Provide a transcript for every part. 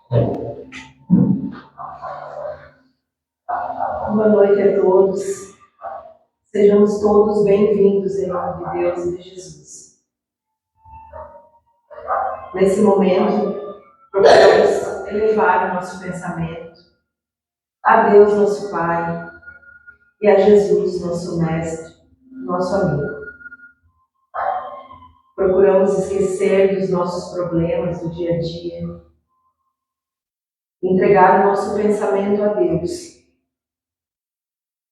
Boa noite a todos. Sejamos todos bem-vindos em nome de Deus e de Jesus. Nesse momento, procuramos elevar o nosso pensamento a Deus, nosso Pai, e a Jesus, nosso Mestre, nosso amigo. Procuramos esquecer dos nossos problemas do dia a dia, entregar o nosso pensamento a Deus,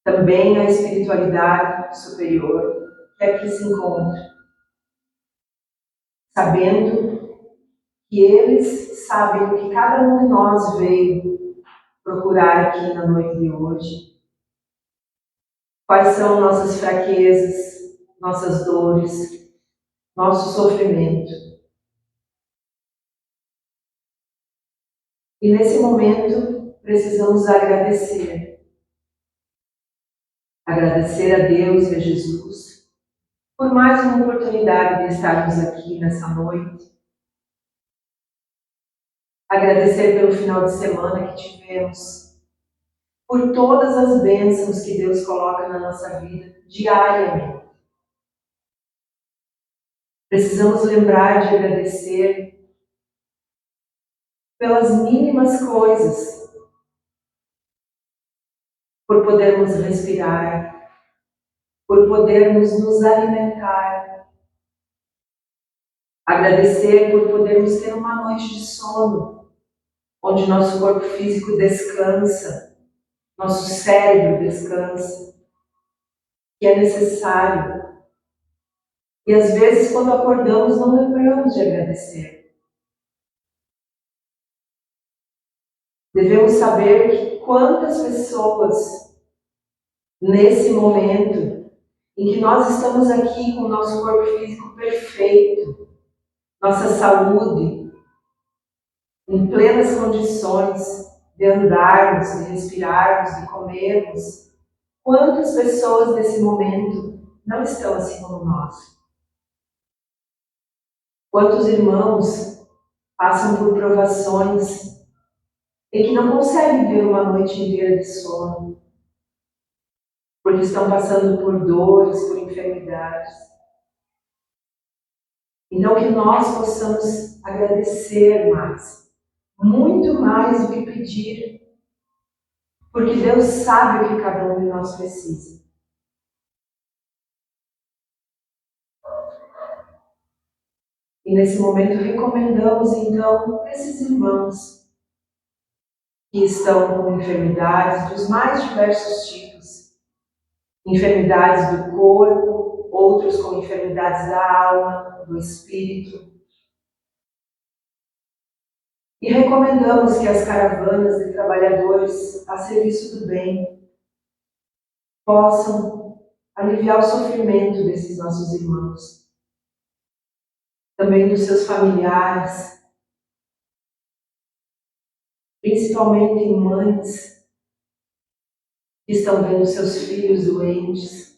também à espiritualidade superior que aqui se encontra, sabendo que eles sabem o que cada um de nós veio procurar aqui na noite de hoje. Quais são nossas fraquezas, nossas dores, nosso sofrimento. E nesse momento precisamos agradecer. Agradecer a Deus e a Jesus por mais uma oportunidade de estarmos aqui nessa noite. Agradecer pelo final de semana que tivemos, por todas as bênçãos que Deus coloca na nossa vida diariamente. Precisamos lembrar de agradecer pelas mínimas coisas, por podermos respirar, por podermos nos alimentar. Agradecer por podermos ter uma noite de sono, onde nosso corpo físico descansa, nosso cérebro descansa, que é necessário. E às vezes, quando acordamos, não lembramos de agradecer. Devemos saber que quantas pessoas, nesse momento, em que nós estamos aqui com o nosso corpo físico perfeito, nossa saúde, em plenas condições de andarmos, de respirarmos, de comermos, quantas pessoas nesse momento não estão assim como nós? Quantos irmãos passam por provações e que não conseguem ter uma noite inteira de sono, porque estão passando por dores, por enfermidades. Então, que nós possamos agradecer mais, muito mais do que pedir, porque Deus sabe o que cada um de nós precisa. E nesse momento recomendamos, então, esses irmãos que estão com enfermidades dos mais diversos tipos, enfermidades do corpo, outros com enfermidades da alma, do espírito. E recomendamos que as caravanas de trabalhadores a serviço do bem possam aliviar o sofrimento desses nossos irmãos, também dos seus familiares, principalmente mães que estão vendo seus filhos doentes.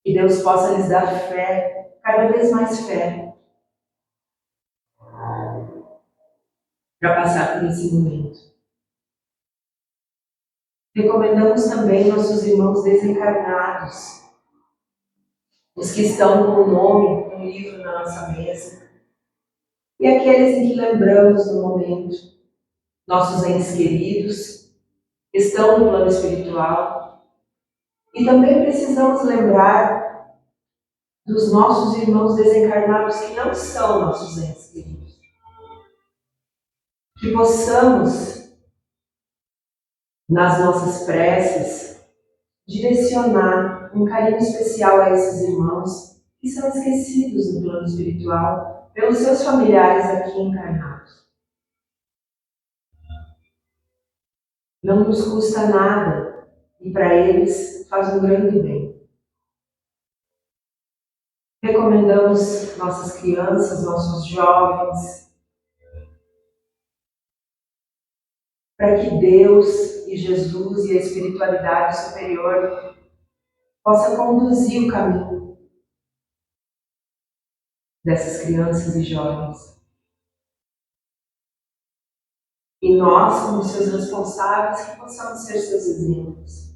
Que Deus possa lhes dar fé, cada vez mais fé, para passar por esse momento. Recomendamos também nossos irmãos desencarnados, os que estão com o nome, um livro na nossa mesa, e aqueles em que lembramos no momento, nossos entes queridos, que estão no plano espiritual, e também precisamos lembrar dos nossos irmãos desencarnados que não são nossos entes queridos. Que possamos, nas nossas preces, direcionar um carinho especial a esses irmãos que são esquecidos no plano espiritual pelos seus familiares aqui encarnados. Não nos custa nada e para eles faz um grande bem. Recomendamos nossas crianças, nossos jovens, para que Deus e Jesus e a espiritualidade superior possa conduzir o caminho dessas crianças e jovens. E nós, como seus responsáveis, que possamos ser seus exemplos.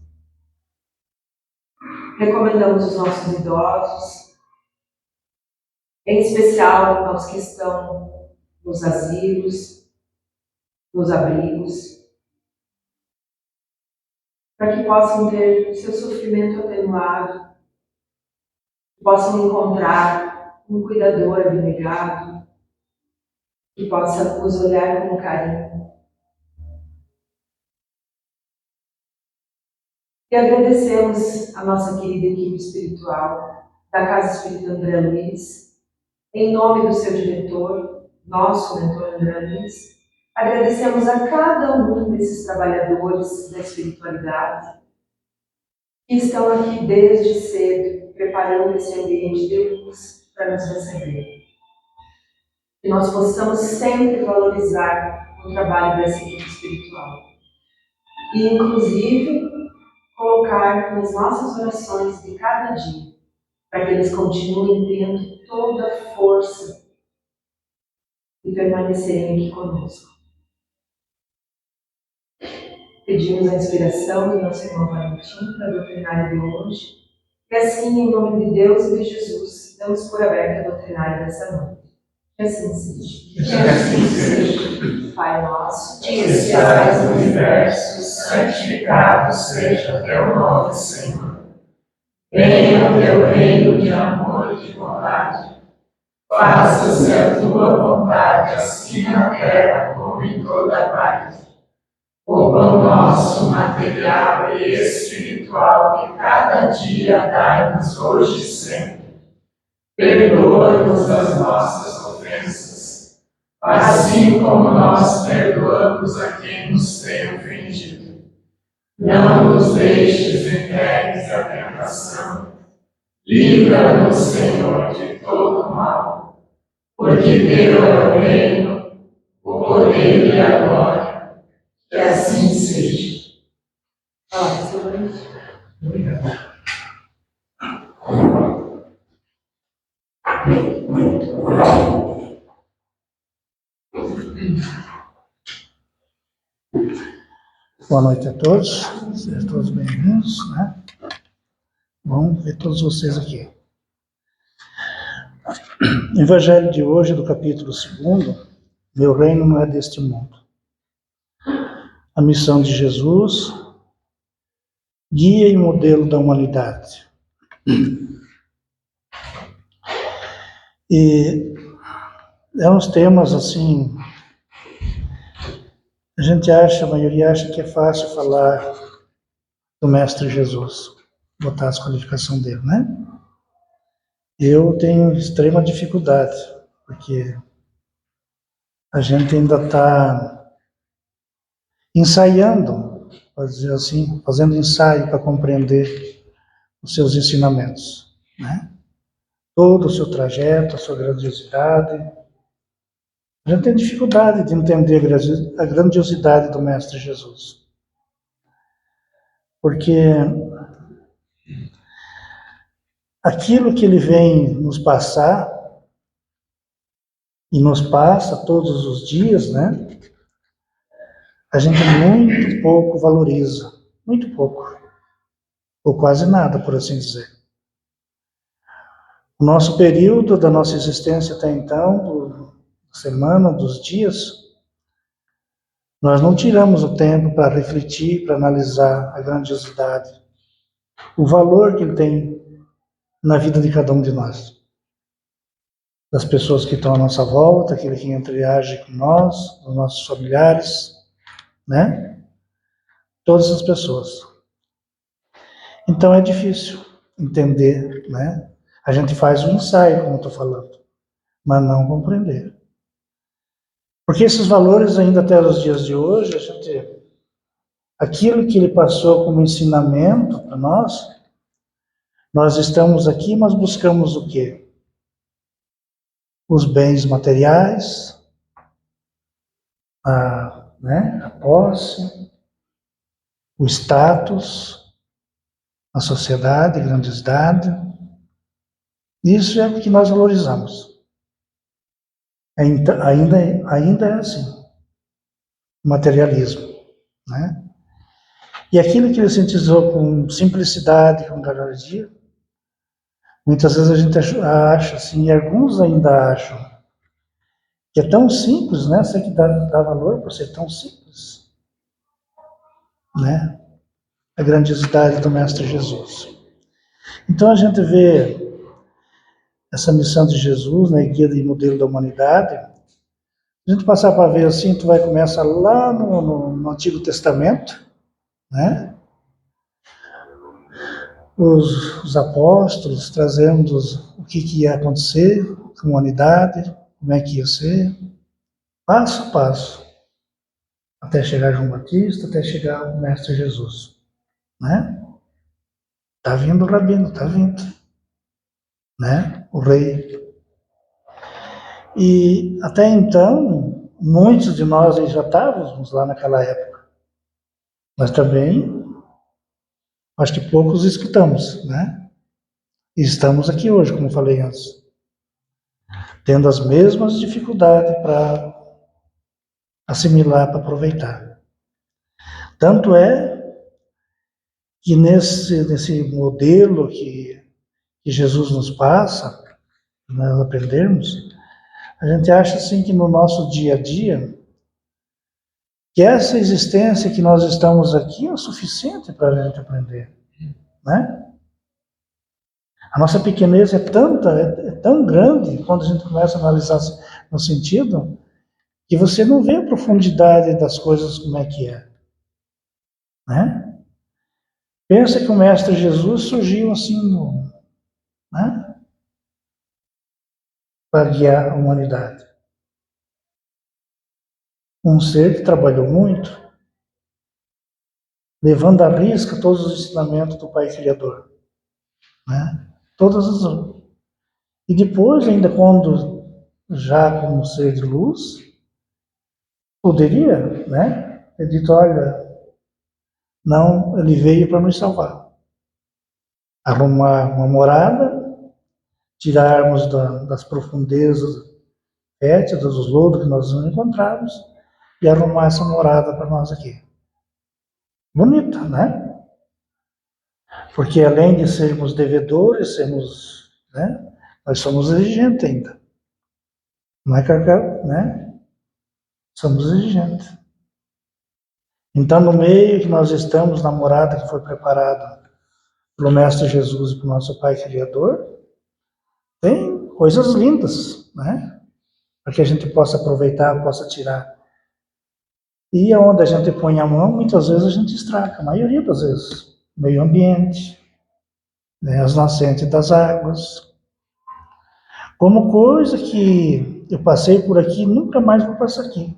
Recomendamos os nossos idosos, em especial aos que estão nos asilos, nos abrigos, para que possam ter seu sofrimento atenuado, que possam encontrar um cuidador abnegado, que possa os olhar com carinho. E agradecemos a nossa querida equipe espiritual da Casa Espírita André Luiz, em nome do seu diretor, nosso mentor André Luiz. Agradecemos a cada um desses trabalhadores da espiritualidade que estão aqui desde cedo, preparando esse ambiente de luz para nos receber. Que nós possamos sempre valorizar o trabalho dessa equipe espiritual. E, inclusive, colocar nas nossas orações de cada dia, para que eles continuem tendo toda a força e permanecerem aqui conosco. Pedimos a inspiração do nosso irmão Valentim para a doutrinária de hoje, e assim, em nome de Deus e de Jesus, damos por aberta a doutrinária dessa noite. Que assim seja. Que assim seja. Pai nosso, Que estais no universo, santificado seja teu nome, Senhor. Venha o teu reino de amor e de bondade. Faça-se a tua vontade, assim na terra como em toda parte. O pão nosso material e espiritual que cada dia dai-nos hoje e sempre. Perdoa-nos as nossas ofensas, assim como nós perdoamos a quem nos tem ofendido. Não nos deixes entregues à tentação. Livra-nos, Senhor, de todo mal, porque teu é o reino, o poder e a glória. Que assim seja. Obrigado. Boa noite a todos, sejam todos bem-vindos, né? Bom ver todos vocês aqui. O Evangelho de hoje, do capítulo 2, meu reino não é deste mundo. A missão de Jesus, guia e modelo da humanidade. E é uns temas assim, a gente acha, a maioria acha que é fácil falar do Mestre Jesus, botar as qualificações dele, né? Eu tenho extrema dificuldade, porque a gente ainda está ensaiando, pode dizer assim, fazendo ensaio para compreender os seus ensinamentos, né? Todo o seu trajeto, a sua grandiosidade. A gente tem dificuldade de entender a grandiosidade do Mestre Jesus. Porque aquilo que ele vem nos passar, e nos passa todos os dias, né? A gente muito pouco valoriza, muito pouco, ou quase nada, por assim dizer. O nosso período da nossa existência até então, da semana, dos dias, nós não tiramos o tempo para refletir, para analisar a grandiosidade, o valor que ele tem na vida de cada um de nós. Das pessoas que estão à nossa volta, aquele que interage com nós, os nossos familiares, né? Todas as pessoas. Então é difícil entender, né? A gente faz um ensaio, como eu estou falando, mas não compreender. Porque esses valores, ainda até os dias de hoje, aquilo que ele passou como ensinamento para nós estamos aqui, mas buscamos o quê? Os bens materiais, a posse, o status, a sociedade, a grandiosidade. Isso é o que nós valorizamos. Ainda é assim. materialismo, né? E aquilo que ele sintetizou com simplicidade, com galhardia, muitas vezes a gente acha assim, e alguns ainda acham, que é tão simples, né? Você que dá valor por ser tão simples, né? A grandiosidade do Mestre Jesus. Então a gente vê essa missão de Jesus, né, guia e modelo da humanidade. A gente passar para ver assim, tu vai começar lá no Antigo Testamento, né? Os apóstolos trazendo o que ia acontecer com a humanidade, como é que ia ser, passo a passo, até chegar João Batista, até chegar o Mestre Jesus, né? Tá vindo o Rabino, tá vindo, né? O Rei. E até então, muitos de nós já estávamos lá naquela época, mas também, acho que poucos escutamos, né? E estamos aqui hoje, como falei antes, tendo as mesmas dificuldades para assimilar, para aproveitar. Tanto é que nesse modelo que Jesus nos passa, nós aprendermos, a gente acha assim que no nosso dia a dia, que essa existência que nós estamos aqui é o suficiente para a gente aprender, né? A nossa pequenez é tanta, é tão grande, quando a gente começa a analisar no sentido, que você não vê a profundidade das coisas como é que é, né? Pensa que o Mestre Jesus surgiu assim, né? Para guiar a humanidade. Um ser que trabalhou muito, levando à risca todos os ensinamentos do Pai Criador, né? Todas as... E depois, ainda quando já como ser de luz, poderia, né? Ter dito, olha, não, ele veio para nos salvar. Arrumar uma morada, tirarmos das profundezas fétidas, dos lodos que nós não encontramos, e arrumar essa morada para nós aqui. Bonita, né? Porque além de sermos devedores, né? Nós somos exigentes ainda. Não é cacau, né? Somos exigentes. Então, no meio que nós estamos, na morada que foi preparada pelo Mestre Jesus e pelo nosso Pai Criador, tem coisas lindas, né? Para que a gente possa aproveitar, possa tirar. E onde a gente põe a mão, muitas vezes a gente estraga, a maioria das vezes. Meio ambiente, né? As nascentes das águas. Como coisa que eu passei por aqui, nunca mais vou passar aqui.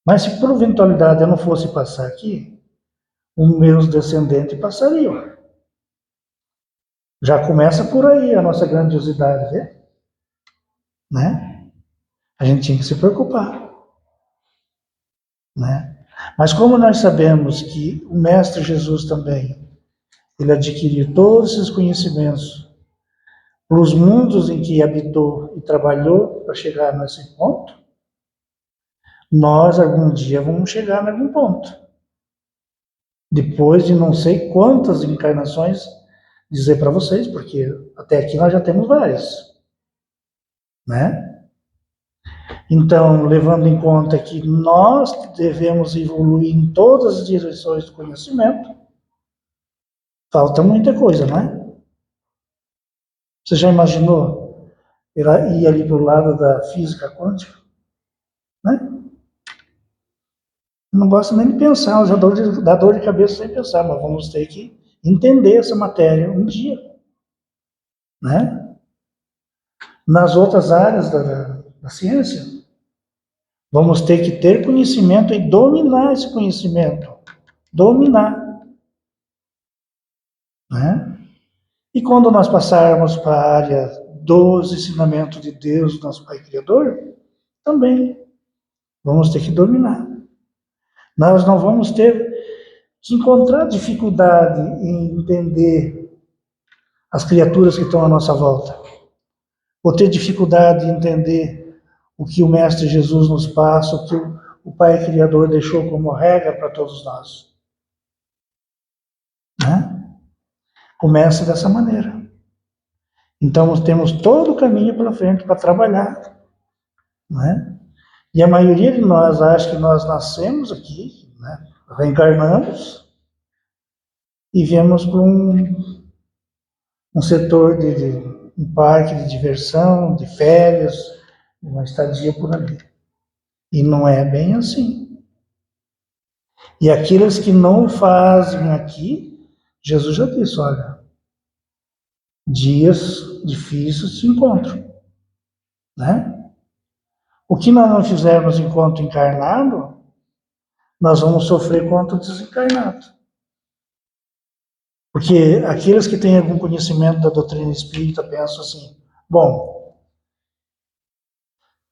Mas se por eventualidade eu não fosse passar aqui, os meus descendentes passariam. Já começa por aí a nossa grandiosidade, né? A gente tinha que se preocupar, né? Mas como nós sabemos que o Mestre Jesus também, ele adquiriu todos esses conhecimentos para os mundos em que habitou e trabalhou para chegar nesse ponto, nós algum dia vamos chegar em algum ponto. Depois de não sei quantas encarnações, dizer para vocês, porque até aqui nós já temos várias, né? Então, levando em conta que nós devemos evoluir em todas as direções do conhecimento, falta muita coisa, não é? Você já imaginou ir ali para o lado da física quântica? Né? Não gosto nem de pensar, já dá dor de cabeça sem pensar, mas vamos ter que entender essa matéria um dia, né? Nas outras áreas da ciência, vamos ter que ter conhecimento e dominar esse conhecimento. Dominar. Né? E quando nós passarmos para a área dos ensinamentos de Deus, nosso Pai Criador, também vamos ter que dominar. Nós não vamos ter que encontrar dificuldade em entender as criaturas que estão à nossa volta, ou ter dificuldade em entender o que o Mestre Jesus nos passa, o Pai Criador deixou como regra para todos nós. Né? Começa dessa maneira. Então, nós temos todo o caminho pela frente para trabalhar. Né? E a maioria de nós acha que nós nascemos aqui, né? Reencarnamos e viemos para um setor de um parque de diversão, de férias, uma estadia por ali. E não é bem assim. E aqueles que não fazem aqui, Jesus já disse, olha, dias difíceis se encontram. Né? O que nós não fizermos enquanto encarnado, nós vamos sofrer enquanto desencarnado. Porque aqueles que têm algum conhecimento da doutrina espírita pensam assim, bom,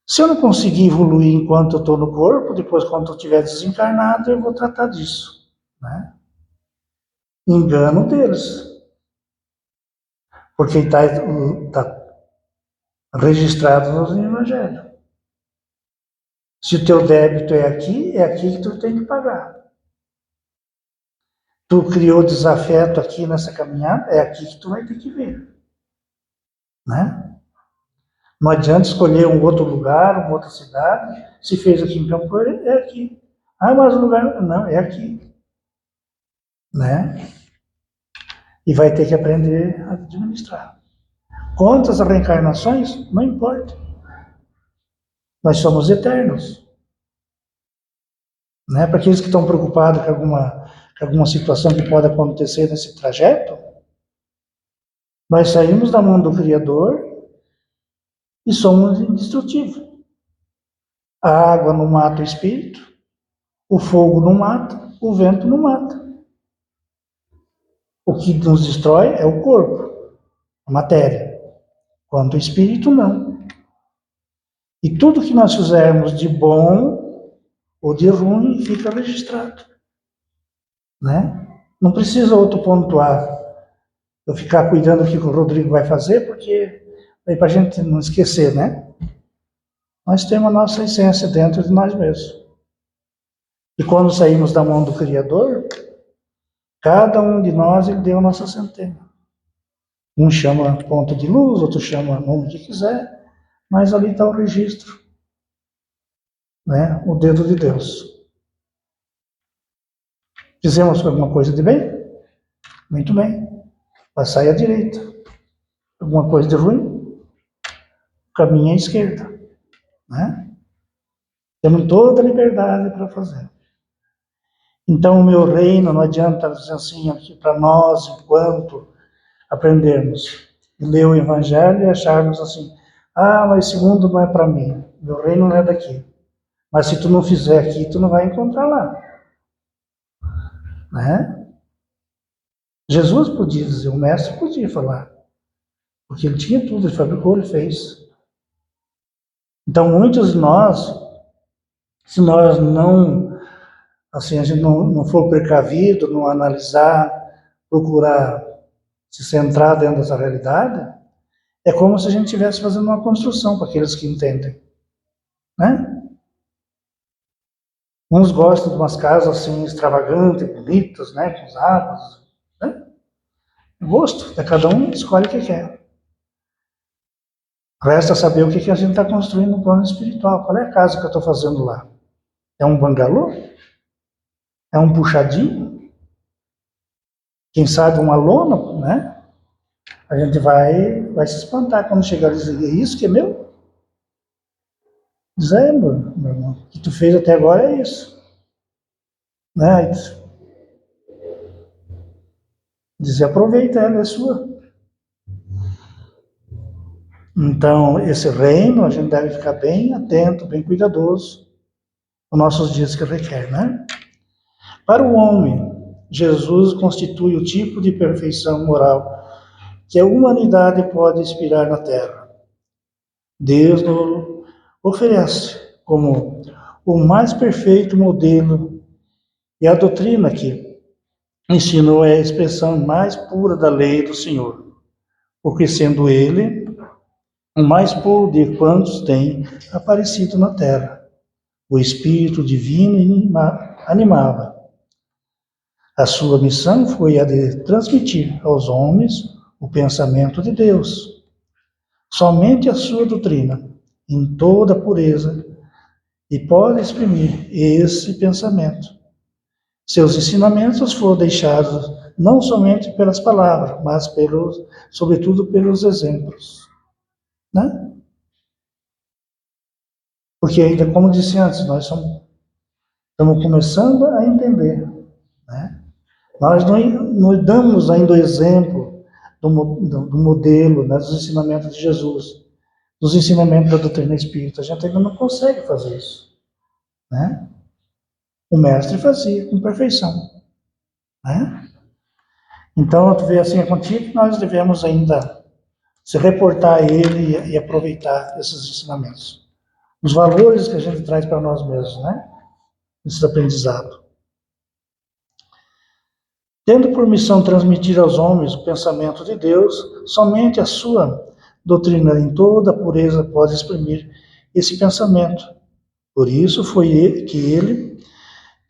se eu não conseguir evoluir enquanto eu estou no corpo, depois quando eu estiver desencarnado, eu vou tratar disso. Né? Engano deles. Porque está registrado no Evangelho. Se o teu débito é aqui que tu tem que pagar. Tu criou desafeto aqui nessa caminhada, é aqui que tu vai ter que ver. Né? Não adianta escolher um outro lugar, uma outra cidade. Se fez aqui em Campo, é aqui. Ah, mas o lugar... Não, é aqui. Né? E vai ter que aprender a administrar. Quantas reencarnações? Não importa. Nós somos eternos. Né? Para aqueles que estão preocupados com alguma situação que pode acontecer nesse trajeto, nós saímos da mão do Criador e somos indestrutíveis. A água não mata o espírito, o fogo não mata, o vento não mata. O que nos destrói é o corpo, a matéria, quanto o espírito não. E tudo que nós fizermos de bom ou de ruim fica registrado. Né? Não precisa outro pontuar. Eu ficar cuidando do que o Rodrigo vai fazer, porque aí para a gente não esquecer, né? Nós temos a nossa essência dentro de nós mesmos. E quando saímos da mão do Criador, cada um de nós ele deu a nossa centena. Um chama ponto de luz, outro chama nome que quiser, mas ali está o registro, né? O dedo de Deus. Fizemos alguma coisa de bem? Muito bem. Passai à direita. Alguma coisa de ruim? Caminho à esquerda. Né? Temos toda a liberdade para fazer. Então, o meu reino, não adianta dizer assim, aqui para nós, enquanto aprendermos e ler o Evangelho e acharmos assim, ah, mas esse mundo não é para mim, meu reino não é daqui. Mas se tu não fizer aqui, tu não vai encontrar lá. Né? Jesus podia dizer, o mestre podia falar, porque ele tinha tudo, ele fabricou, ele fez. Então, muitos de nós, se nós não, assim, a gente não for precavido, não analisar, procurar se centrar dentro dessa realidade, é como se a gente estivesse fazendo uma construção para aqueles que entendem. Né? Uns gostam de umas casas assim extravagantes, bonitas, né, com os árvores. Né? Gosto, cada um escolhe o que quer. Resta saber o que a gente está construindo no plano espiritual. Qual é a casa que eu estou fazendo lá? É um bangalô? É um puxadinho? Quem sabe uma lona, né? A gente vai se espantar quando chegar e dizer, é isso que é meu? Diz, meu irmão, o que tu fez até agora é isso. Né? Diz, aproveita, ela é sua. Então, esse reino, a gente deve ficar bem atento, bem cuidadoso nos nossos dias que requer, né? Para o homem, Jesus constitui o tipo de perfeição moral que a humanidade pode inspirar na Terra. Deus nos oferece como o mais perfeito modelo e a doutrina que ensinou é a expressão mais pura da lei do Senhor, porque sendo Ele o mais puro de quantos tem aparecido na Terra. O Espírito Divino animava. A sua missão foi a de transmitir aos homens o pensamento de Deus. Somente a sua doutrina, em toda pureza, e pode exprimir esse pensamento. Seus ensinamentos foram deixados não somente pelas palavras, mas sobretudo pelos exemplos, né? Porque ainda, como disse antes, nós estamos começando a entender, né? Nós não damos ainda o exemplo do modelo, né, dos ensinamentos de Jesus, dos ensinamentos da doutrina espírita. A gente ainda não consegue fazer isso, né? O mestre fazia com perfeição, né? Então, tu vê assim, é contigo que nós devemos ainda se reportar a ele e aproveitar esses ensinamentos. Os valores que a gente traz para nós mesmos, né? Esse aprendizado. Tendo por missão transmitir aos homens o pensamento de Deus, somente a sua doutrina em toda a pureza pode exprimir esse pensamento. Por isso foi que ele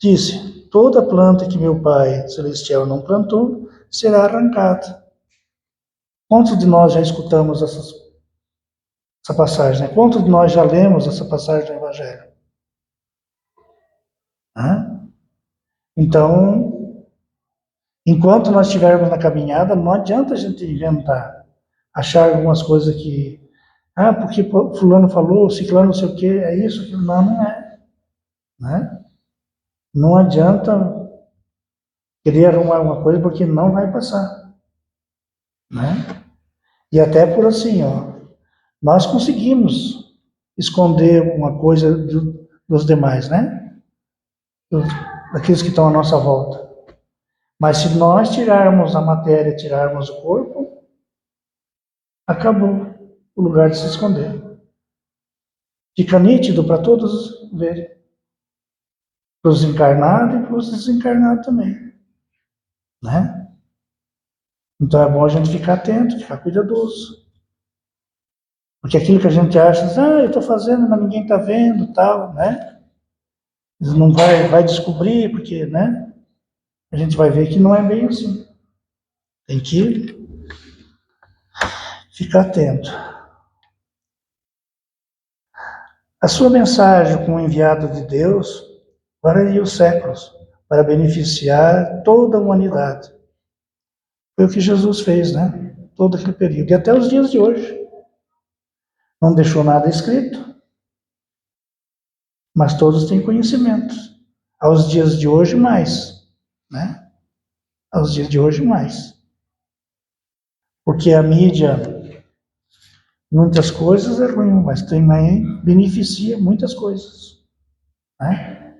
disse: toda planta que meu Pai Celestial não plantou será arrancada. Quantos de nós já escutamos essa passagem? Né? Quantos de nós já lemos essa passagem do Evangelho? Então, enquanto nós estivermos na caminhada, não adianta a gente inventar, achar algumas coisas que, porque fulano falou, ciclano não sei o quê, é isso, aquilo. Não, não é. Né? Não adianta querer arrumar alguma coisa, porque não vai passar. Né? E até por assim, nós conseguimos esconder uma coisa dos demais, né? Daqueles que estão à nossa volta. Mas se nós tirarmos a matéria, tirarmos o corpo, acabou o lugar de se esconder. Fica nítido para todos verem. Para os encarnados e para os desencarnados também. Né? Então é bom a gente ficar atento, ficar cuidadoso. Porque aquilo que a gente acha, eu estou fazendo, mas ninguém está vendo, tal, né? Não vai descobrir, porque, né? A gente vai ver que não é bem assim. Tem que ficar atento. A sua mensagem como enviado de Deus vararia os séculos para beneficiar toda a humanidade. Foi o que Jesus fez, né? Todo aquele período. E até os dias de hoje. Não deixou nada escrito. Mas todos têm conhecimento. Aos dias de hoje, mais. Né? Aos dias de hoje, mais. Porque a mídia, muitas coisas é ruim, mas também beneficia muitas coisas. Né?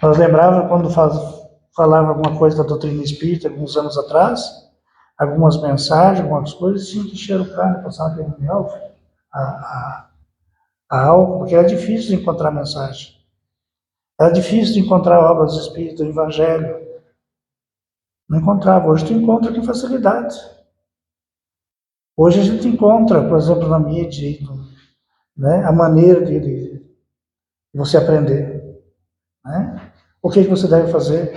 Nós lembrávamos quando falava alguma coisa da doutrina espírita, alguns anos atrás, algumas mensagens, algumas coisas, tinha que encher o cara, passar aquele mel, a álcool, porque era difícil de encontrar mensagem. Era difícil de encontrar obras do Espírito, do Evangelho. Não encontrava. Hoje tu encontra com facilidade. Hoje a gente encontra, por exemplo, na mídia, né, a maneira de você aprender. Né? O que você deve fazer?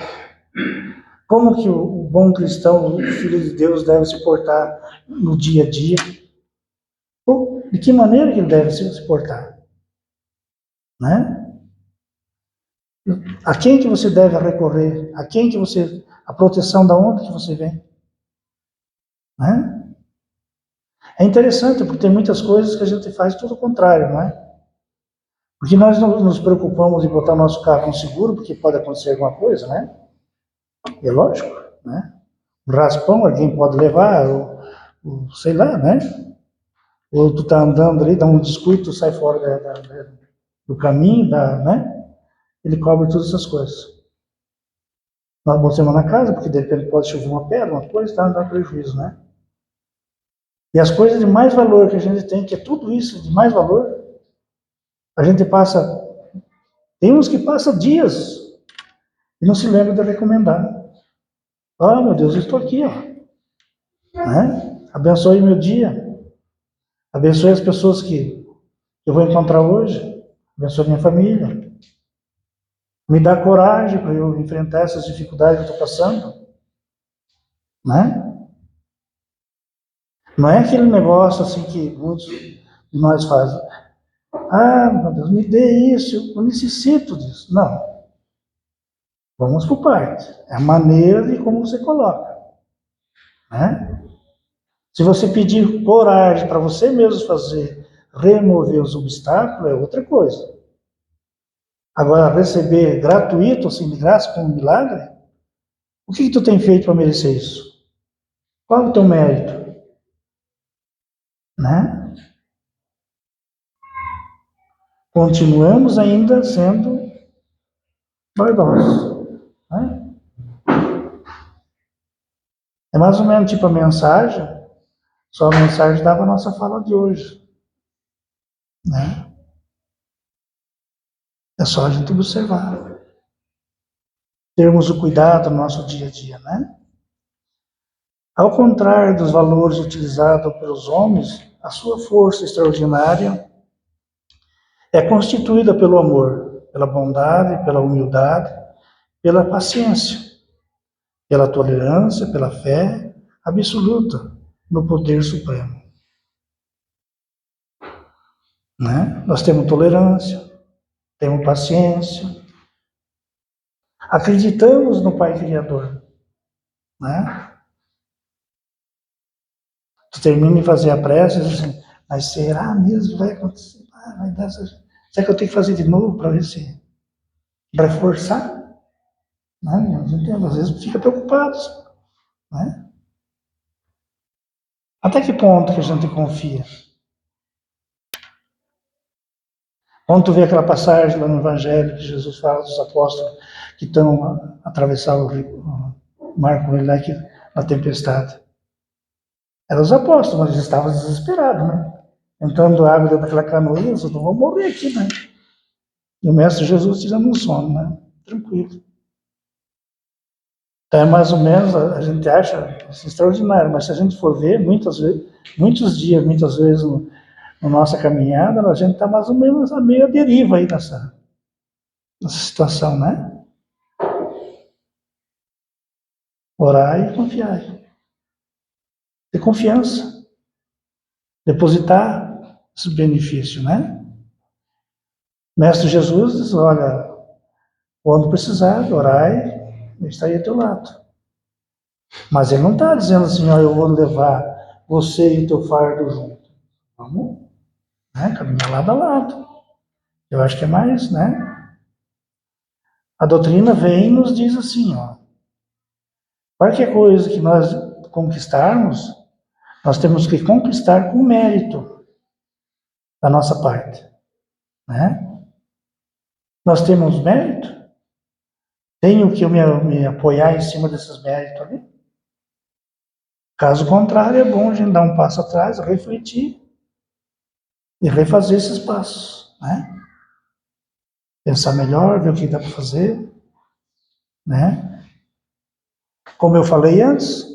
Como que o bom cristão, o filho de Deus, deve se portar no dia a dia? De que maneira que ele deve se portar? Né? A quem que você deve recorrer? A quem que você... A proteção da onde que você vem? Né? É interessante, porque tem muitas coisas que a gente faz tudo o contrário, não é? Porque nós não nos preocupamos em botar o nosso carro no seguro, porque pode acontecer alguma coisa, né? É lógico, né? O raspão alguém pode levar, ou sei lá, né? Ou tu tá andando ali, dá um descuido, tu sai fora do caminho, né? Ele cobre todas essas coisas. Nós botamos na casa, porque de repente pode chover uma pedra, uma coisa, tá, dá prejuízo, né? E as coisas de mais valor que a gente tem, que é tudo isso de mais valor, a gente passa... Tem uns que passam dias e não se lembra de recomendar. Meu Deus, eu estou aqui, Né? Abençoe meu dia. Abençoe as pessoas que eu vou encontrar hoje. abençoa minha família. Me dá coragem para eu enfrentar essas dificuldades que eu estou passando. Né? Não é aquele negócio assim que muitos de nós fazem. Ah, meu Deus, me dê isso, eu necessito disso. Não. Vamos por parte. É a maneira de como você coloca. Né? Se você pedir coragem para você mesmo fazer, remover os obstáculos, é outra coisa. Agora, receber gratuito, assim, de graça, como um milagre, o que tu tem feito para merecer isso? Qual é o teu mérito? Né? Continuamos ainda sendo vaidosos. Né? É mais ou menos tipo a mensagem, só a mensagem dava a nossa fala de hoje. Né? É só a gente observar. Termos o cuidado no nosso dia a dia, né? Ao contrário dos valores utilizados pelos homens, a sua força extraordinária é constituída pelo amor, pela bondade, pela humildade, pela paciência, pela tolerância, pela fé absoluta no poder supremo. Né? Nós temos tolerância, temos paciência, acreditamos no Pai Criador. Né? Tu termina de fazer a prece e diz assim, mas será mesmo que vai acontecer? Vai dar essa... Será que eu tenho que fazer de novo para ver se reforçar? Né? A gente às vezes fica preocupado. Né? Até que ponto que a gente confia? Quando tu vê aquela passagem lá no Evangelho que Jesus fala dos apóstolos que estão a atravessar o mar com ele lá na tempestade. Eram os apóstolos, mas eles estavam desesperados, né? Entrando água dentro daquela canoa, eles não vão morrer aqui, né? E o Mestre Jesus tirando um sono, né? Tranquilo. Então é mais ou menos, a gente acha isso extraordinário, mas se a gente for ver, muitas vezes, muitos dias, muitas vezes, na nossa caminhada, a gente está mais ou menos a meio deriva aí nessa situação, né? Orar e confiar. Ter confiança. Depositar esse benefício, né? Mestre Jesus diz, olha, quando precisar, orai, eu estarei ao teu lado. Mas ele não está dizendo assim, ó, eu vou levar você e o teu fardo junto. Vamos, né, caminhar lado a lado. Eu acho que é mais, né? A doutrina vem e nos diz assim, ó, qualquer coisa que nós conquistarmos, nós temos que conquistar com mérito da nossa parte, né? Nós temos mérito? Tenho que me apoiar em cima desses méritos ali? Caso contrário, é bom a gente dar um passo atrás, refletir e refazer esses passos, né? Pensar melhor, ver o que dá para fazer, né? Como eu falei antes,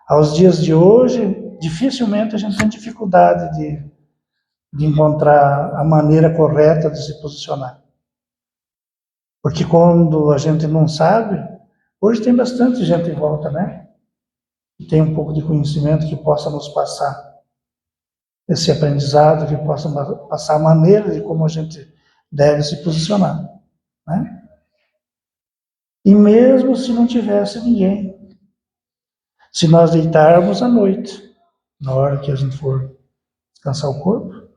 aos dias de hoje, dificilmente a gente tem dificuldade de encontrar a maneira correta de se posicionar. Porque quando a gente não sabe, hoje tem bastante gente em volta, né? Que tem um pouco de conhecimento que possa nos passar esse aprendizado, que possa passar a maneira de como a gente deve se posicionar, né? E mesmo se não tivesse ninguém, se nós deitarmos à noite, na hora que a gente for descansar o corpo,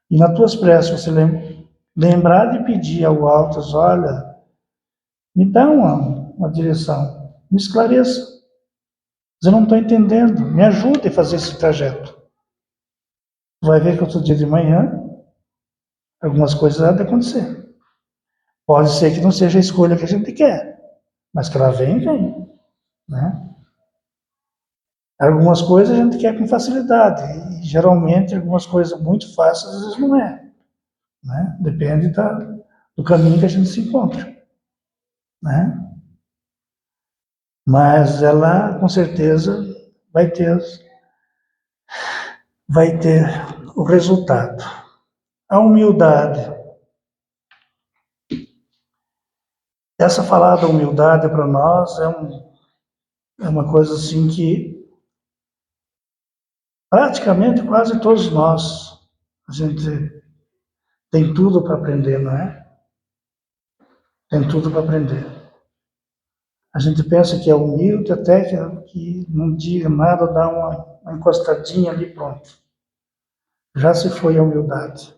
e nas tuas preces você lembrar de pedir ao alto, olha, me dá uma direção, me esclareça. Eu não estou entendendo, me ajude a fazer esse trajeto. Vai ver que outro dia de manhã, algumas coisas vão acontecer. Pode ser que não seja a escolha que a gente quer, mas que ela vem, né? Algumas coisas a gente quer com facilidade, e geralmente algumas coisas muito fáceis às vezes não é, né? Depende do caminho que a gente se encontra, né? Mas ela com certeza vai ter o resultado. A humildade Essa falada da humildade para nós é uma coisa assim que praticamente quase todos nós, a gente tem tudo para aprender, não é? Tem tudo para aprender. A gente pensa que é humilde até que não diga nada, dá uma encostadinha ali, pronto. Já se foi a humildade.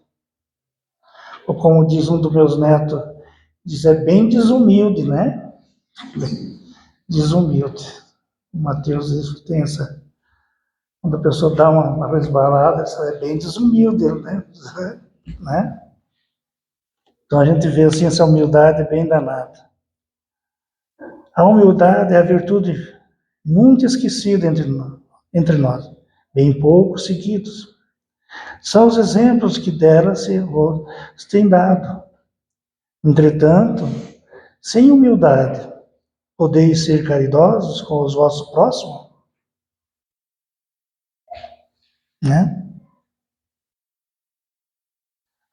Ou como diz um dos meus netos, diz, é bem desumilde, né? Desumilde. O Mateus diz que tem essa... Quando a pessoa dá uma resbalada, é bem desumilde, né? Então a gente vê assim essa humildade bem danada. A humildade é a virtude muito esquecida entre nós, bem poucos seguidos. São os exemplos que dela se têm dado. Entretanto, sem humildade, podeis ser caridosos com os vossos próximos, né?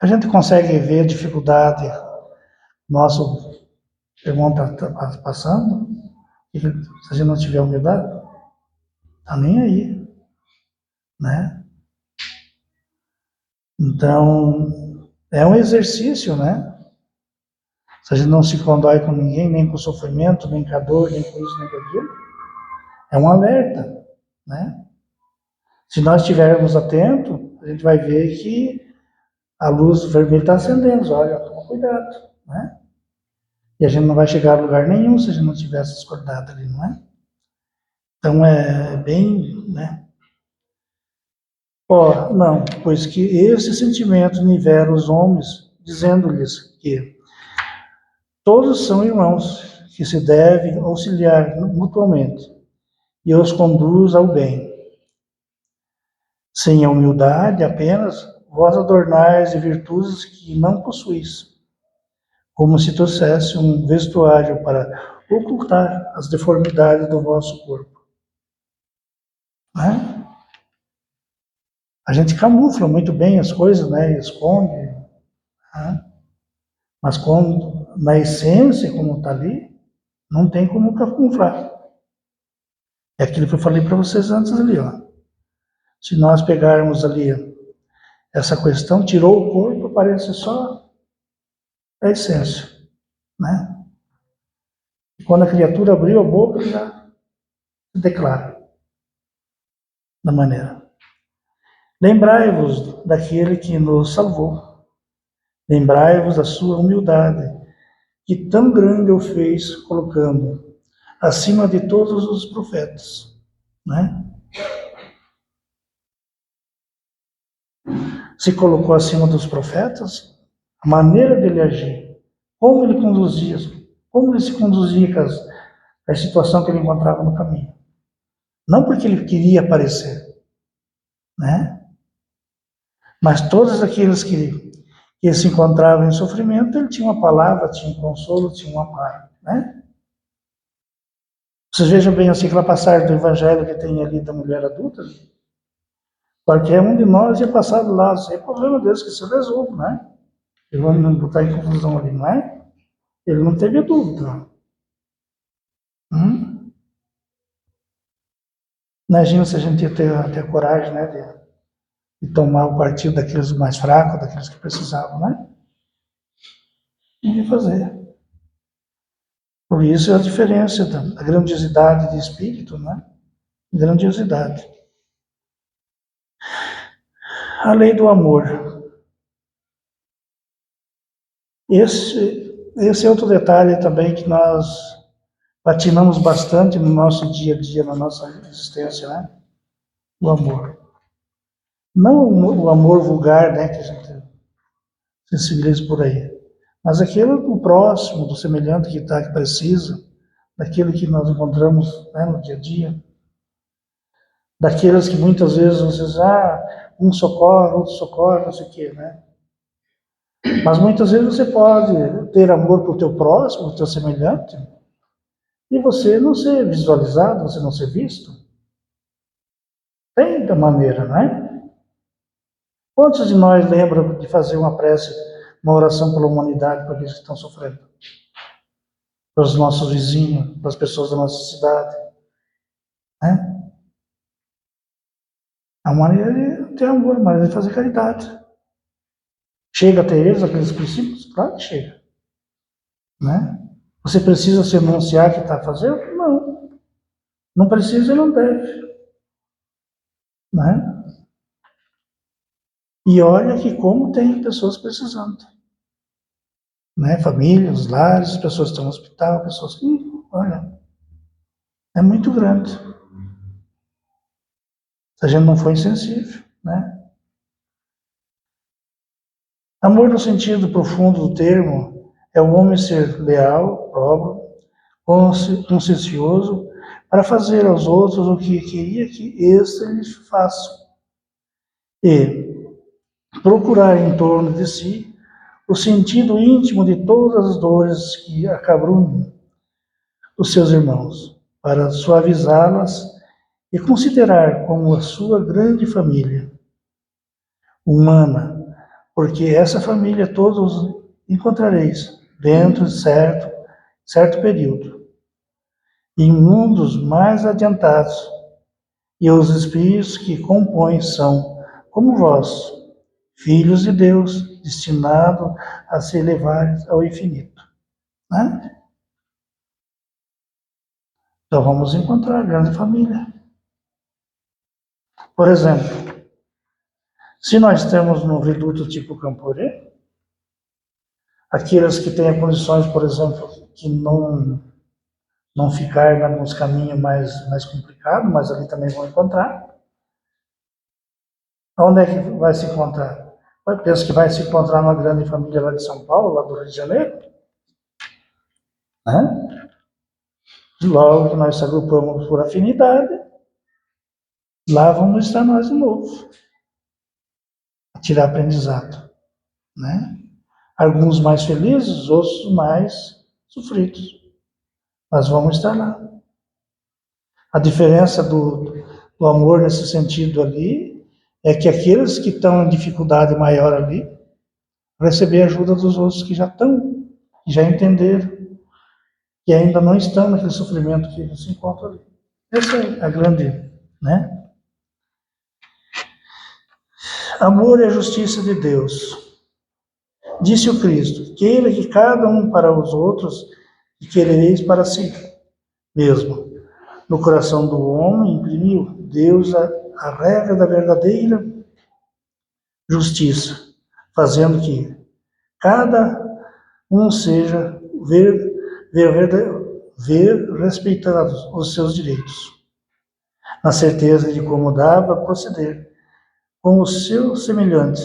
A gente consegue ver a dificuldade nosso irmão está passando, e se a gente não tiver humildade, tá nem aí, né? Então, é um exercício, né? Se a gente não se condói com ninguém, nem com o sofrimento, nem com a dor, nem com isso, nem com aquilo, é um alerta, né? Se nós estivermos atentos, a gente vai ver que a luz vermelha está acendendo, olha, toma cuidado, né? E a gente não vai chegar a lugar nenhum se a gente não tiver essas cuidados ali, não é? Então é bem, né? Não, pois que esse sentimento nivela os homens, dizendo-lhes que todos são irmãos, que se devem auxiliar mutuamente, e os conduz ao bem. Sem a humildade apenas, vós adornais de virtudes que não possuís, como se trouxesse um vestuário para ocultar as deformidades do vosso corpo. Né? A gente camufla muito bem as coisas, né? Esconde, né? Mas quando, na essência, como está ali, não tem como camuflar. É aquilo que eu falei para vocês antes ali, ó. Se nós pegarmos ali essa questão, tirou o corpo, aparece só a essência, né? E quando a criatura abriu a boca, já se declara da maneira. Lembrai-vos daquele que nos salvou. Lembrai-vos da sua humildade, que tão grande o fez, colocando acima de todos os profetas, né? Se colocou acima dos profetas, a maneira dele agir, como ele conduzia, como ele se conduzia com a situação que ele encontrava no caminho. Não porque ele queria aparecer, né? Mas todos aqueles que se encontravam em sofrimento, ele tinha uma palavra, tinha um consolo, tinha um amparo, né? Vocês vejam bem assim aquela passagem do evangelho que tem ali da mulher adulta, qualquer um de nós ia passar do lado, sem problema Deus que se resolve, né? Ele vai não botar em confusão ali, não é? Ele não teve dúvida. Imagina se a gente ia ter a coragem, né, de tomar o partido daqueles mais fracos, daqueles que precisavam, né? Não ia fazer. Por isso é a diferença da grandiosidade de espírito, né? Grandiosidade. A lei do amor. Esse é outro detalhe também que nós patinamos bastante no nosso dia a dia, na nossa existência, né? O amor. Não o amor vulgar, né, que a gente sensibiliza por aí, mas aquele do próximo, do semelhante que está, que precisa, daquele que nós encontramos, né, no dia a dia, daqueles que muitas vezes vocês, um socorre, outro socorre, não sei o quê, né? Mas muitas vezes você pode ter amor para o teu próximo, para o teu semelhante, e você não ser visualizado, você não ser visto. Tem da maneira, não é? Quantos de nós lembram de fazer uma prece, uma oração pela humanidade, para aqueles que estão sofrendo? para os nossos vizinhos, para as pessoas da nossa cidade. Né? A maneira de ter amor, a maneira de fazer caridade. Chega até eles, aqueles princípios? Claro que chega. Né? Você precisa se anunciar que está fazendo? Não. Não precisa e não deve. Né? E olha que como tem pessoas precisando. Né? Famílias, lares, pessoas que estão no hospital, pessoas que, olha, é muito grande. Se a gente não for insensível, né? Amor no sentido profundo do termo é o homem ser leal, próprio, consciencioso, para fazer aos outros o que queria que estes lhes façam. E procurar em torno de si o sentido íntimo de todas as dores que acabrunham os seus irmãos, para suavizá-las e considerar como a sua grande família humana, porque essa família todos encontrareis dentro de certo período, em mundos mais adiantados, e os espíritos que compõem são, como vós, filhos de Deus, destinados a se elevar ao infinito. Né? Então vamos encontrar a grande família. Por exemplo, se nós temos no reduto tipo Camporê, aqueles que têm condições, por exemplo, que não ficar nos caminhos mais complicados, mas ali também vão encontrar. Onde é que vai se encontrar? Eu penso que vai se encontrar numa grande família lá de São Paulo, lá do Rio de Janeiro. Né? Logo que nós se agrupamos por afinidade, lá vamos estar nós de novo. A tirar aprendizado. Né? Alguns mais felizes, outros mais sofridos. Mas vamos estar lá. A diferença do amor nesse sentido ali é que aqueles que estão em dificuldade maior ali receber a ajuda dos outros que já estão, que já entenderam, que ainda não estão naquele sofrimento que eles se encontram ali. Essa é a grande, né? Amor é a justiça de Deus. Disse o Cristo: queira que cada um para os outros e querereis para si mesmo. No coração do homem imprimiu Deus a regra da verdadeira justiça, fazendo que cada um seja ver respeitados os seus direitos, na certeza de como dava proceder com o seu semelhante,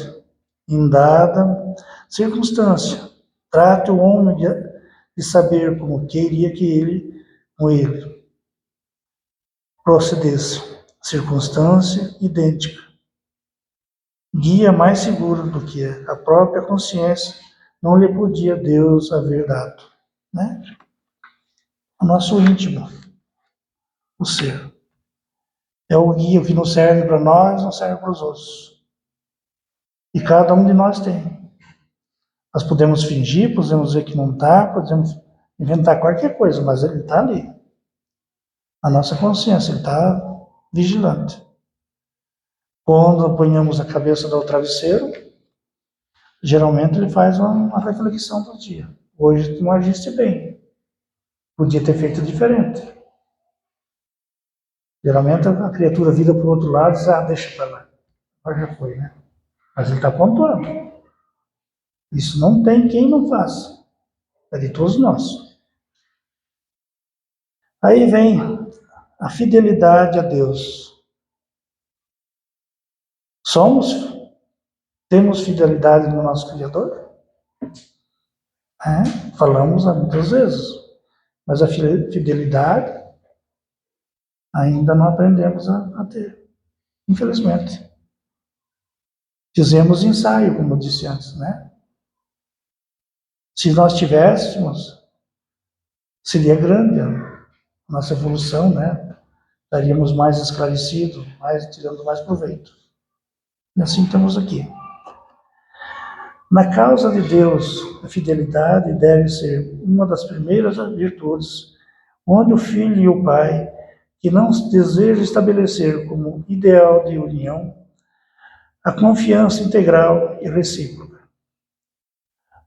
em dada circunstância. Trate o homem de saber como queria que ele, com ele, procedesse. Circunstância idêntica. Guia mais seguro do que a própria consciência não lhe podia Deus haver dado. Né? O nosso íntimo, o ser. É o guia que não serve para nós, não serve para os outros. E cada um de nós tem. Nós podemos fingir, podemos dizer que não está, podemos inventar qualquer coisa, mas ele está ali. A nossa consciência, ele está vigilante. Quando apanhamos a cabeça do travesseiro, geralmente ele faz uma reflexão do dia. Hoje tu não agiste bem. Podia ter feito diferente. Geralmente a criatura vira para o outro lado e diz, deixa para lá. Agora já foi, né? Mas ele está pontuando. Isso não tem quem não faça. É de todos nós. Aí vem a fidelidade a Deus. Temos fidelidade no nosso Criador? Falamos muitas vezes. Mas a fidelidade ainda não aprendemos a ter. Infelizmente. Fizemos ensaio, como eu disse antes, né? Se nós tivéssemos, seria grande a nossa evolução, né? Estaríamos mais esclarecidos, tirando mais proveito. E assim estamos aqui. Na causa de Deus, a fidelidade deve ser uma das primeiras virtudes, onde o filho e o pai, que não deseja estabelecer como ideal de união, a confiança integral e recíproca.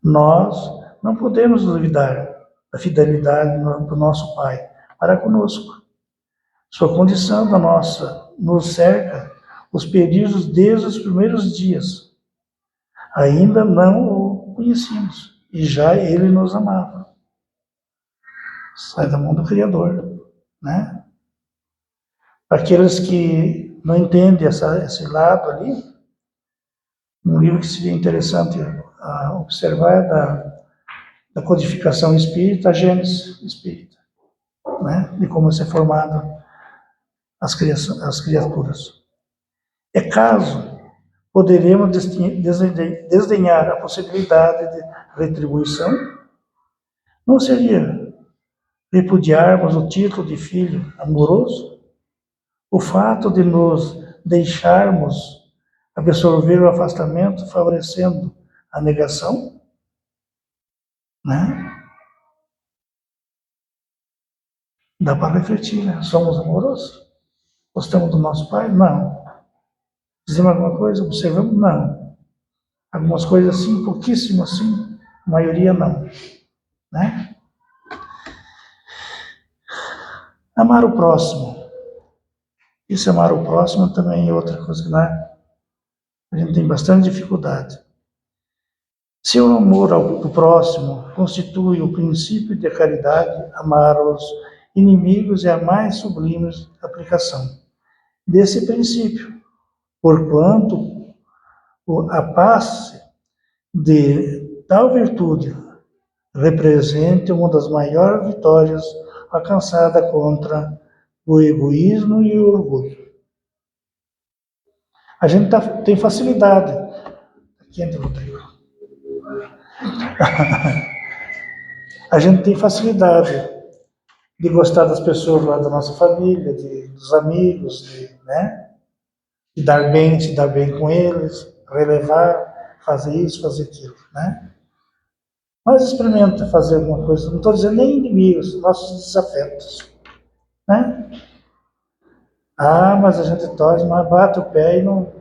Nós não podemos duvidar da fidelidade do nosso Pai para conosco. Sua condição da nossa nos cerca os períodos desde os primeiros dias. Ainda não o conhecíamos e já ele nos amava. Sai da mão do Criador, né? Para aqueles que não entendem esse lado ali, um livro que seria interessante observar é da codificação espírita, a Gênesis espírita, né? De como é formado as criaturas. É caso poderemos desdenhar a possibilidade de retribuição? Não seria repudiarmos o título de filho amoroso? O fato de nos deixarmos absorver o afastamento, favorecendo a negação? Né? Dá para refletir, né? Somos amorosos? Gostamos do nosso pai? Não. Fizemos alguma coisa? Observamos? Não. Algumas coisas sim, pouquíssimo sim, a maioria não. Né? Amar o próximo. Isso, amar o próximo também é outra coisa que a gente tem bastante dificuldade. Se o amor ao próximo constitui o princípio da caridade, amar os inimigos é a mais sublime aplicação desse princípio, porquanto a paz de tal virtude representa uma das maiores vitórias alcançadas contra o egoísmo e o orgulho. A gente tem facilidade. Aqui entra o trigo. A gente tem facilidade de gostar das pessoas lá da nossa família, dos amigos, né? De dar bem, se dar bem com eles, relevar, fazer isso, fazer aquilo, né? Mas experimenta fazer alguma coisa, não estou dizendo nem inimigos, nossos desafetos, né? Ah, mas a gente torce, mas bate o pé e não...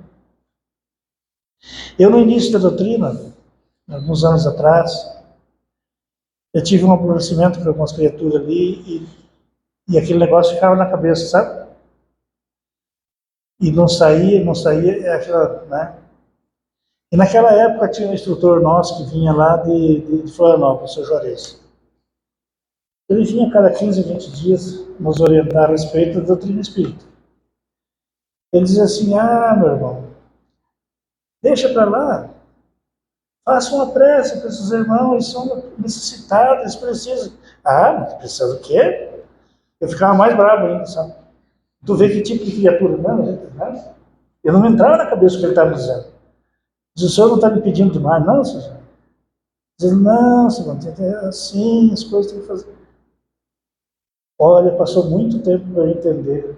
Eu, no início da doutrina, alguns anos atrás, eu tive um aborrecimento com algumas criaturas ali e aquele negócio ficava na cabeça, sabe? E não saía, é aquela, né? E naquela época tinha um instrutor nosso que vinha lá de Florianópolis, o Sr. Juarez. Ele vinha a cada 15, 20 dias nos orientar a respeito da doutrina espírita. Ele dizia assim, meu irmão, deixa para lá, faça uma prece para esses irmãos, eles são necessitados, eles precisam. Mas precisa do quê? Eu ficava mais bravo ainda, sabe? Tu vê que tipo de criatura, né? Eu não me entrava na cabeça o que ele estava dizendo. Diz, o senhor não está me pedindo demais, não, senhor? Diz, não, senhor, é assim, as coisas tem que fazer. Olha, passou muito tempo para eu entender.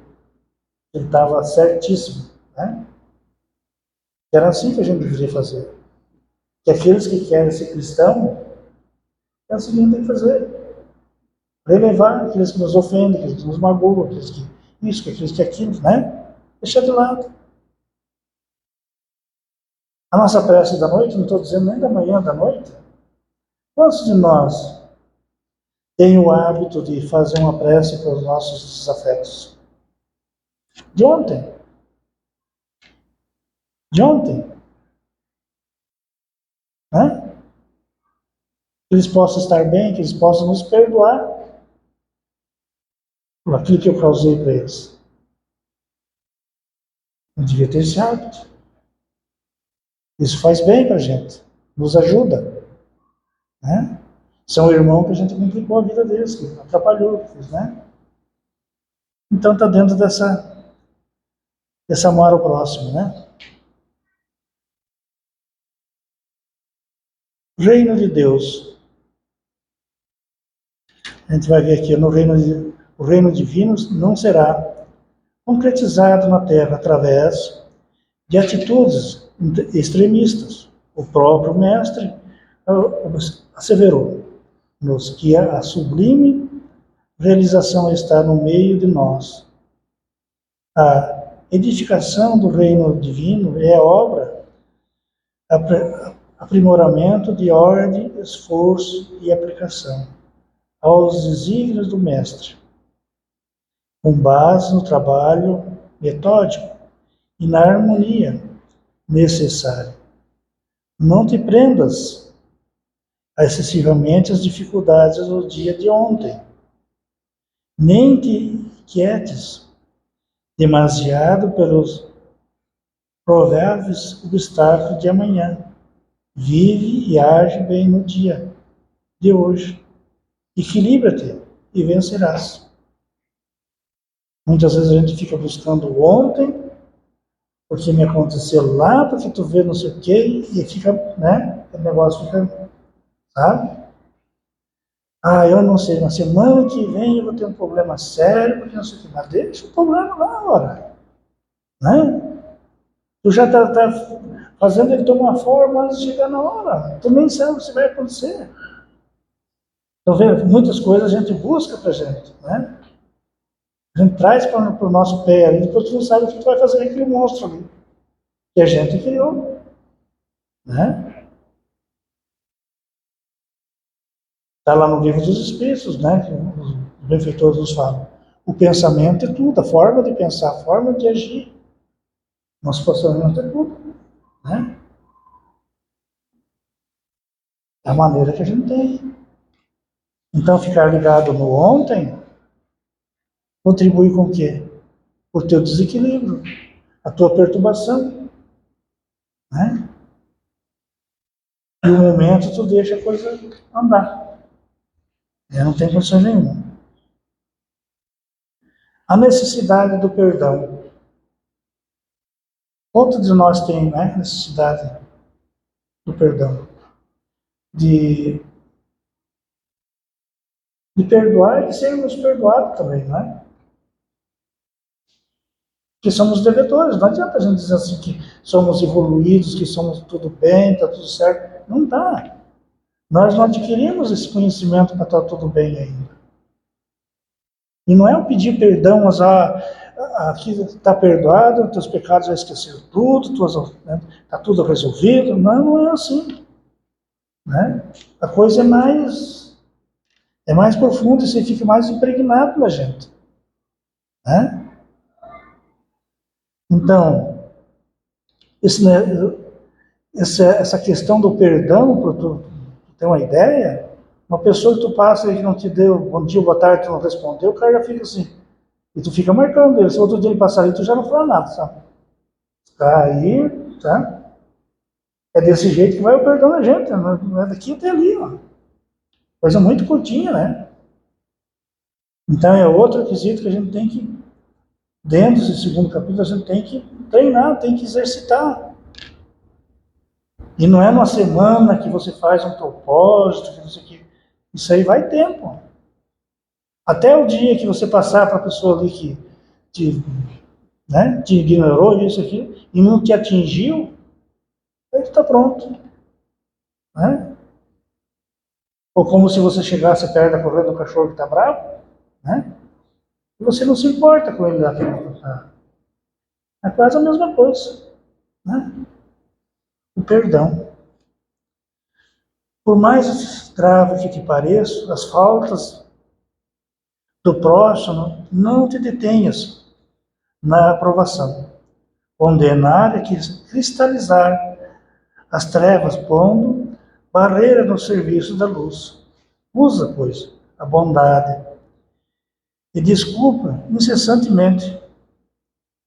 Ele estava certíssimo, né? Era assim que a gente deveria fazer. Que aqueles que querem ser cristãos, é o seguinte, tem que fazer. Relevar aqueles que nos ofendem, aqueles que nos magoam, aqueles que isso, aqueles que aquilo, né? Deixar de lado. A nossa prece da noite, não estou dizendo nem da manhã, da noite. Quantos de nós tem o hábito de fazer uma prece para os nossos desafetos? De ontem. De ontem. Né? Que eles possam estar bem, que eles possam nos perdoar por aquilo que eu causei para eles. Não devia ter esse hábito. Isso faz bem para a gente, nos ajuda. Né? São irmãos que a gente complicou a vida deles, que atrapalhou, né? Então está dentro dessa amor ao próximo, né? Reino de Deus. A gente vai ver aqui, o reino divino não será concretizado na Terra através de atitudes extremistas, O próprio Mestre asseverou-nos que a sublime realização está no meio de nós. A edificação do reino divino é obra, aprimoramento de ordem, esforço e aplicação aos desígnios do Mestre, com base no trabalho metódico e na harmonia necessária. Não te prendas excessivamente às dificuldades do dia de ontem, nem te quietes demasiado pelos prováveis obstáculos de amanhã. Vive e age bem no dia de hoje. Equilibra-te e vencerás. Muitas vezes a gente fica buscando ontem, porque me aconteceu lá, porque tu vê não sei o quê, e fica, né? O negócio fica, sabe? Ah, eu não sei, na semana que vem eu vou ter um problema sério, porque não sei o que, mas deixa o problema lá agora, né? Tu já tá fazendo ele tomar forma antes de chegar na hora, tu nem sabe o que vai acontecer. Então, muitas coisas a gente busca pra gente, né? A gente traz para o nosso pé ali, depois tu não sabe o que tu vai fazer com aquele monstro ali, que a gente criou, né? Está lá no livro dos Espíritos, né? Que os benfeitores nos falam. O pensamento é tudo, a forma de pensar, a forma de agir. Nosso pensamento é tudo, né? É a maneira que a gente tem. Então, ficar ligado no ontem contribui com o quê? O teu desequilíbrio, a tua perturbação, né? E o momento tu deixa a coisa andar. Não tem condição nenhuma. A necessidade do perdão. Quantos de nós tem, né, necessidade do perdão? De perdoar e de sermos perdoados também, né? Porque somos devedores. Não adianta a gente dizer assim que somos evoluídos, que somos tudo bem, está tudo certo. Não dá. Nós não adquirimos esse conhecimento para estar tudo bem ainda. E não é um pedir perdão, mas aqui está perdoado, teus pecados já esqueceram tudo, está tudo resolvido. Não, não é assim. Né? A coisa é mais profunda, você fica mais impregnado na gente. Né? Então, essa questão do perdão, para tu ter uma ideia, uma pessoa que tu passa e que não te deu bom dia, boa tarde, tu não respondeu, o cara já fica assim. E tu fica marcando ele. Se outro dia ele passar ali, tu já não fala nada, sabe? Tá aí, tá? É desse jeito que vai o perdão da gente, não é daqui até ali, ó. Coisa muito curtinha, né? Então é outro requisito que a gente tem que, dentro desse segundo capítulo, a gente tem que treinar, tem que exercitar. E não é numa semana que você faz um propósito, que não sei o que. Isso aí vai tempo. Até o dia que você passar para a pessoa ali que te ignorou, isso aqui, e não te atingiu, aí está pronto. Né? Ou como se você chegasse perto da corrida do cachorro que está bravo, né? E você não se importa com ele lá. É quase a mesma coisa. Né? O perdão. Por mais grave que te pareça, as faltas do próximo, não te detenhas na aprovação. Condenar é cristalizar as trevas, pondo barreira no serviço da luz. Usa, pois, a bondade e desculpa incessantemente.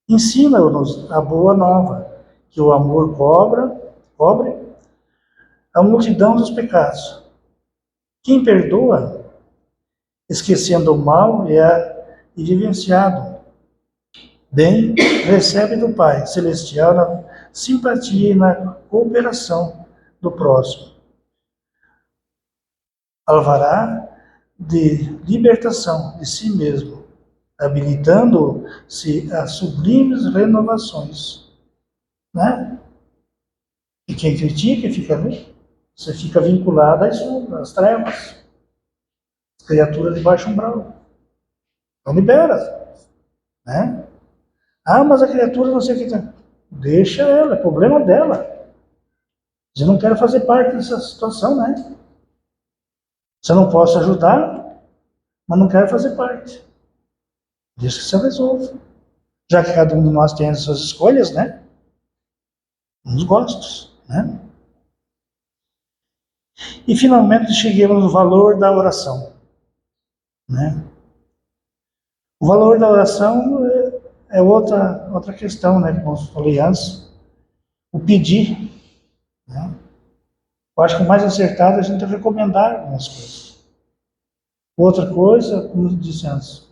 Ensina-nos a boa nova, que o amor cobre a multidão dos pecados. Quem perdoa, esquecendo o mal, e vivenciado bem, recebe do Pai Celestial na simpatia e na cooperação do próximo. Alvará de libertação de si mesmo, habilitando-se a sublimes renovações. Né? E quem critica fica ali. Você fica vinculado às trevas. As criaturas de baixo umbral. Então libera. Né? Ah, mas a criatura não sei o que tem. Deixa ela, é problema dela. Você não quer fazer parte dessa situação, né? Você não posso ajudar, mas não quero fazer parte. Deixa que você resolva. Já que cada um de nós tem as suas escolhas, né? Uns gostos, né? E finalmente chegamos no valor da oração, né? O valor da oração é outra questão, né? Como eu falei antes, o pedir, né? Eu acho que o mais acertado é a gente recomendar algumas coisas. Outra coisa, como eu disse antes,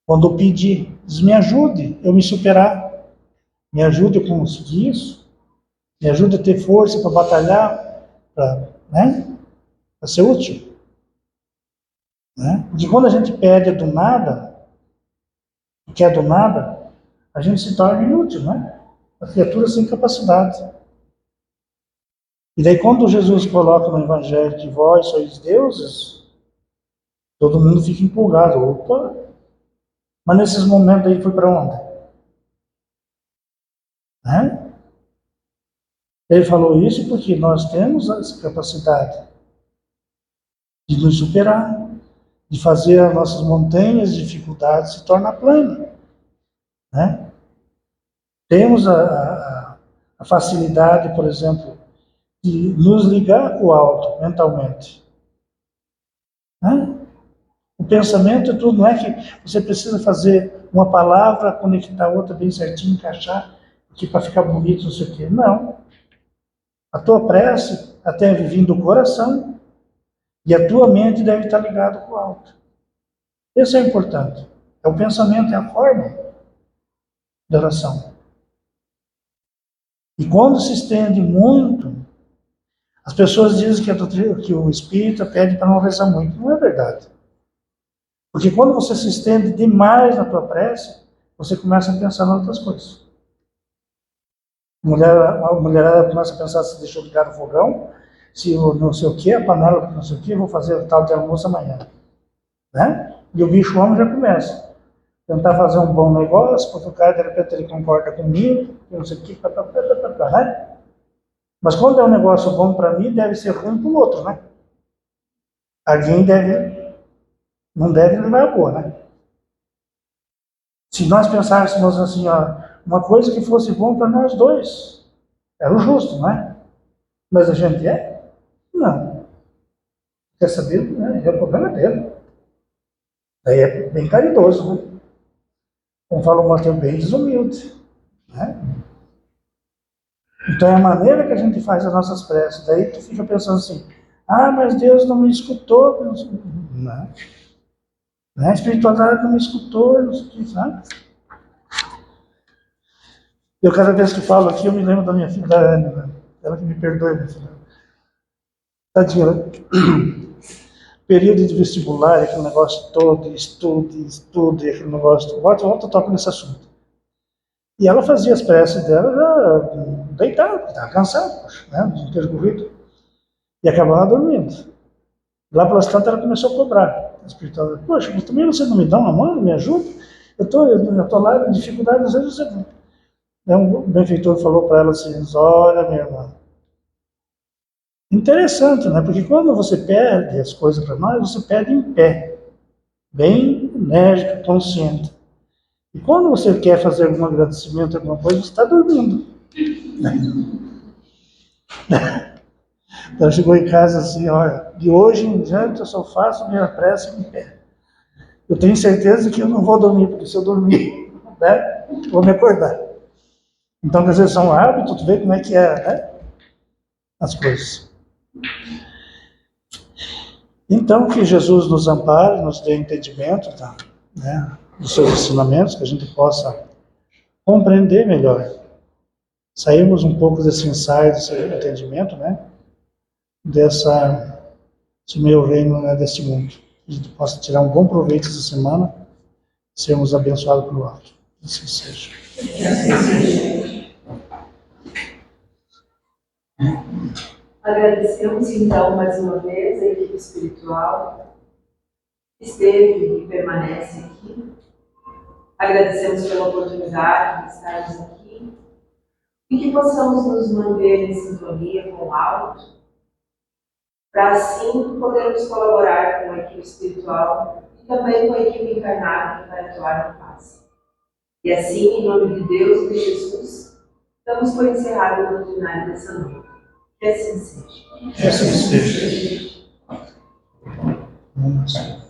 quando eu pedir, diz, me ajude eu me superar, me ajude eu conseguir isso, me ajude a ter força para batalhar, né? Para ser útil. Né? Porque quando a gente pede do nada, quer do nada, a gente se torna inútil, né? A criatura sem capacidade. E daí quando Jesus coloca no Evangelho que vós sois deuses, todo mundo fica empolgado. Opa! Mas nesses momentos aí foi para onde? Né? Ele falou isso porque nós temos essa capacidade de nos superar, de fazer as nossas montanhas de dificuldades se tornar planas. Né? Temos a facilidade, por exemplo, de nos ligar com o alto mentalmente. Né? O pensamento é tudo, não é que você precisa fazer uma palavra, conectar a outra bem certinho, encaixar, que para ficar bonito, não sei o quê. Não. A tua prece até vir do coração e a tua mente deve estar ligada com o alto. Isso é importante. É o pensamento, é a forma de oração. E quando se estende muito, as pessoas dizem que o espírita pede para não rezar muito. Não é verdade. Porque quando você se estende demais na tua prece, você começa a pensar em outras coisas. A mulherada começa a pensar se deixou ligar o fogão, se não sei o que, a panela não sei o que, vou fazer tal de almoço amanhã. Né? E o bicho homem já começa. Tentar fazer um bom negócio, porque o cara de repente ele concorda comigo, não sei o que, né? Mas quando é um negócio bom para mim, deve ser ruim para o outro, né? Alguém não deve levar a boa, né? Se nós pensássemos assim, ó, uma coisa que fosse bom para nós dois, era o justo, não é? Mas a gente é? Não. Quer saber? Né? É o problema dele. Daí é bem caridoso, né? Como fala o Mateus, bem desumilde. Né? Então é a maneira que a gente faz as nossas preces. Daí tu fica pensando assim, ah, mas Deus não me escutou. Não. A espiritualidade não me escutou, não sei o que, sabe? Eu cada vez que falo aqui, eu me lembro da minha filha, da Ana, né? Ela que me perdoe, minha filha. Tadinha, né? Período de vestibular, aquele negócio todo, estudo, e aquele negócio. Volta, toca nesse assunto. E ela fazia as preces dela já deitada, porque estava cansada, né? De ter corrido. E acabava dormindo. Lá pelas tantas ela começou a cobrar. A espiritualidade, poxa, mas também você não me dá uma mão, me ajuda? Eu tô lá em dificuldade, às vezes você. Um benfeitor falou para ela assim, olha, minha irmã, interessante, né? Porque quando você pede as coisas para nós, você pede em pé, bem enérgico, consciente. E quando você quer fazer algum agradecimento, alguma coisa, você está dormindo. Ela chegou em casa assim, olha, de hoje em diante eu só faço minha prece em pé. Eu tenho certeza que eu não vou dormir, porque se eu dormir, né, vou me acordar. Então, quer dizer, são hábitos, tu vê como é que é, né? As coisas. Então, que Jesus nos ampare, nos dê entendimento, tá? Né? Dos seus ensinamentos, que a gente possa compreender melhor. Sairmos um pouco desse ensaio, desse entendimento, né? Esse meu reino, né? Desse mundo. Que a gente possa tirar um bom proveito essa semana, sermos abençoados pelo alto. Assim seja. Agradecemos então mais uma vez a equipe espiritual que esteve e permanece aqui. Agradecemos pela oportunidade de estarmos aqui e que possamos nos manter em sintonia com o alto, para assim podermos colaborar com a equipe espiritual e também com a equipe encarnada que vai atuar na paz. E assim, em nome de Deus e de Jesus, damos por encerrado o doutrinário dessa noite. Que assim seja. Que assim seja. Vamos.